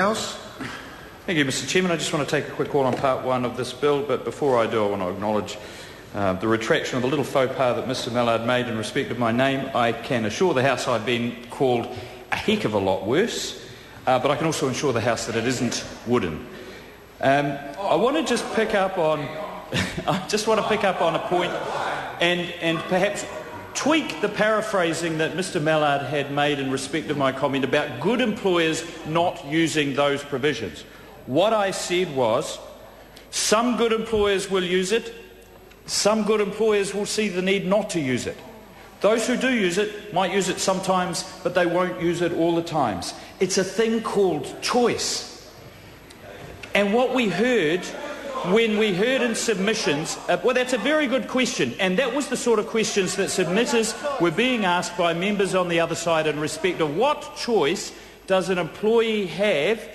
House. Thank you, Mr. Chairman. I just want to take a quick call on part one of this bill, but before I do, I want to acknowledge the retraction of the little faux pas that Mr. Mallard made in respect of my name. I can assure the House I've been called a heck of a lot worse, but I can also assure the House that it isn't wooden. I want to just pick up on a point and perhaps tweak the paraphrasing that Mr. Mallard had made in respect of my comment about good employers not using those provisions. What I said was, some good employers will use it, some good employers will see the need not to use it. Those who do use it might use it sometimes, but they won't use it all the times. It's a thing called choice. And what we heard when we heard in submissions, well, that's a very good question, and that was the sort of questions that submitters were being asked by members on the other side in respect of what choice does an employee have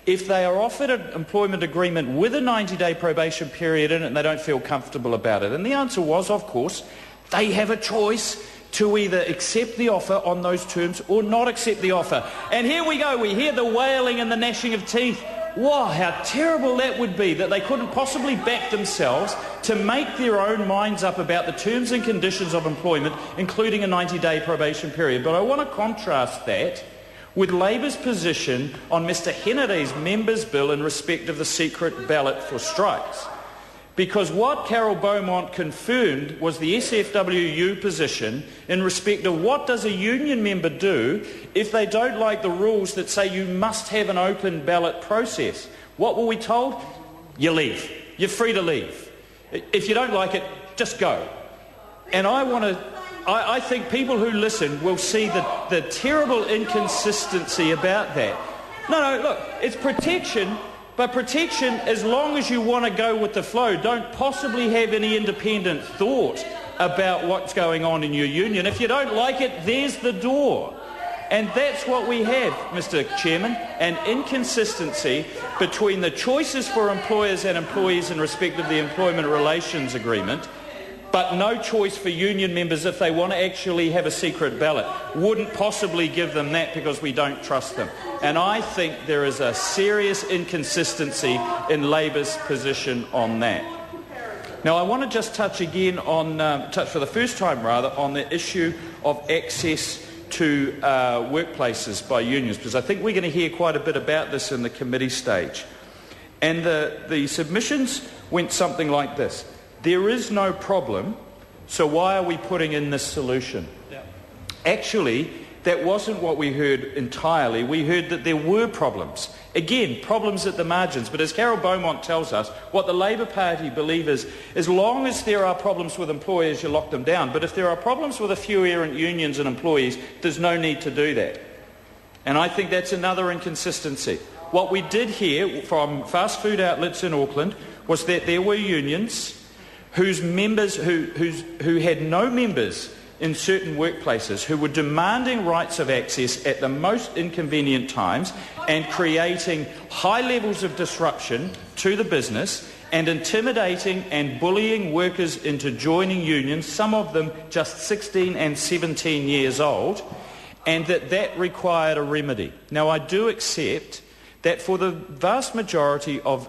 if they are offered an employment agreement with a 90-day probation period in it and they don't feel comfortable about it. And the answer was, of course, they have a choice to either accept the offer on those terms or not accept the offer. And here we go, we hear the wailing and the gnashing of teeth. Wow, how terrible that would be, that they couldn't possibly back themselves to make their own minds up about the terms and conditions of employment, including a 90-day probation period. But I want to contrast that with Labour's position on Mr Hennedy's members' bill in respect of the secret ballot for strikes. Because what Carol Beaumont confirmed was the SFWU position in respect of what does a union member do if they don't like the rules that say you must have an open ballot process. What were we told? You leave. You're free to leave. If you don't like it, just go. And I think people who listen will see the terrible inconsistency about that. No, look, it's protection. But protection, as long as you want to go with the flow, don't possibly have any independent thought about what's going on in your union. If you don't like it, there's the door. And that's what we have, Mr. Chairman, an inconsistency between the choices for employers and employees in respect of the Employment Relations Agreement, but no choice for union members if they want to actually have a secret ballot. Wouldn't possibly give them that because we don't trust them. And I think there is a serious inconsistency in Labour's position on that. Now, I want to just touch for the first time on the issue of access to workplaces by unions, because I think we're going to hear quite a bit about this in the committee stage. And the submissions went something like this. There is no problem, so why are we putting in this solution? Yeah. Actually, that wasn't what we heard entirely. We heard that there were problems. Again, problems at the margins. But as Carol Beaumont tells us, what the Labour Party believe is, as long as there are problems with employers, you lock them down. But if there are problems with a few errant unions and employees, there's no need to do that. And I think that's another inconsistency. What we did hear from fast food outlets in Auckland was that there were unions whose members who had no members in certain workplaces, who were demanding rights of access at the most inconvenient times and creating high levels of disruption to the business and intimidating and bullying workers into joining unions, some of them just 16 and 17 years old, and that required a remedy. Now, I do accept that for the vast majority of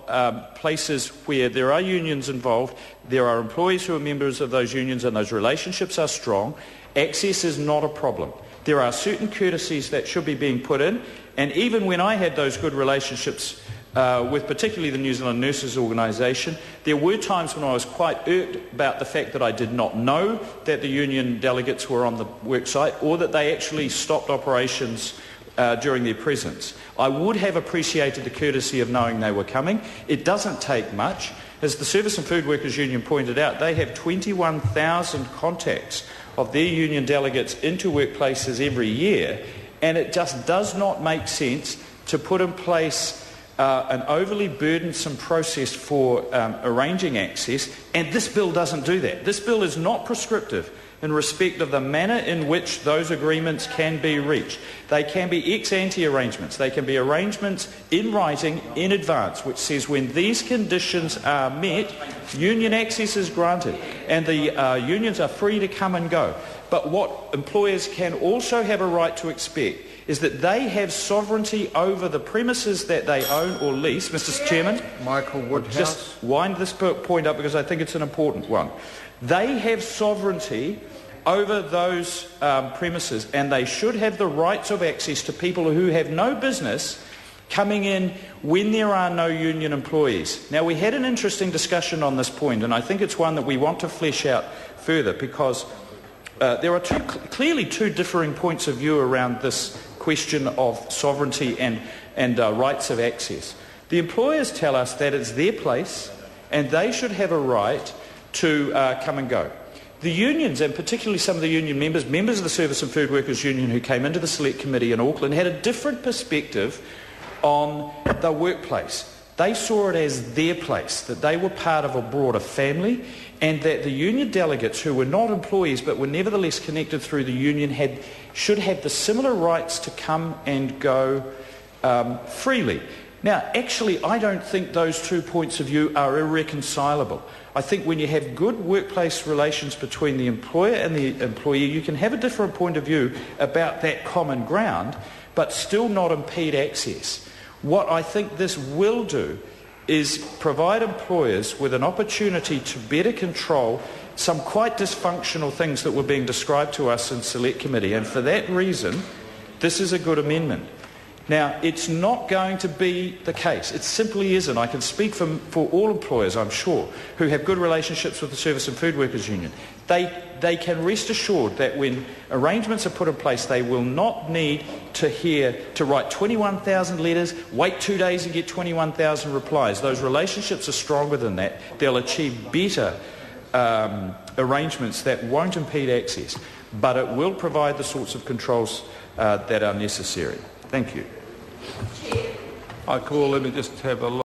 places where there are unions involved, there are employees who are members of those unions and those relationships are strong, access is not a problem. There are certain courtesies that should be being put in, and even when I had those good relationships with particularly the New Zealand Nurses Organisation, there were times when I was quite irked about the fact that I did not know that the union delegates were on the worksite or that they actually stopped operations during their presence. I would have appreciated the courtesy of knowing they were coming. It doesn't take much. As the Service and Food Workers Union pointed out, they have 21,000 contacts of their union delegates into workplaces every year, and it just does not make sense to put in place an overly burdensome process for arranging access, and this bill doesn't do that. This bill is not prescriptive in respect of the manner in which those agreements can be reached. They can be ex-ante arrangements. They can be arrangements in writing in advance, which says when these conditions are met, union access is granted, and the unions are free to come and go. But what employers can also have a right to expect is that they have sovereignty over the premises that they own or lease. Mr. Chairman, Michael Woodhouse. just wind this point up because I think it's an important one. They have sovereignty over those premises, and they should have the rights of access to people who have no business coming in when there are no union employees. Now, we had an interesting discussion on this point, and I think it's one that we want to flesh out further, because there are clearly two differing points of view around this question of sovereignty and rights of access. The employers tell us that it's their place and they should have a right to come and go. The unions, and particularly some of the union members of the Service and Food Workers Union who came into the Select Committee in Auckland, had a different perspective on the workplace. They saw it as their place, that they were part of a broader family, and that the union delegates who were not employees but were nevertheless connected through the union should have the similar rights to come and go freely. Now, actually, I don't think those 2 points of view are irreconcilable. I think when you have good workplace relations between the employer and the employee, you can have a different point of view about that common ground, but still not impede access. What I think this will do is provide employers with an opportunity to better control some quite dysfunctional things that were being described to us in Select Committee, and for that reason, this is a good amendment. Now, it's not going to be the case. It simply isn't. I can speak for all employers, I'm sure, who have good relationships with the Service and Food Workers Union. They can rest assured that when arrangements are put in place, they will not need to write 21,000 letters, wait 2 days and get 21,000 replies. Those relationships are stronger than that. They'll achieve better arrangements that won't impede access, but it will provide the sorts of controls that are necessary. Thank you. Let me just have a look.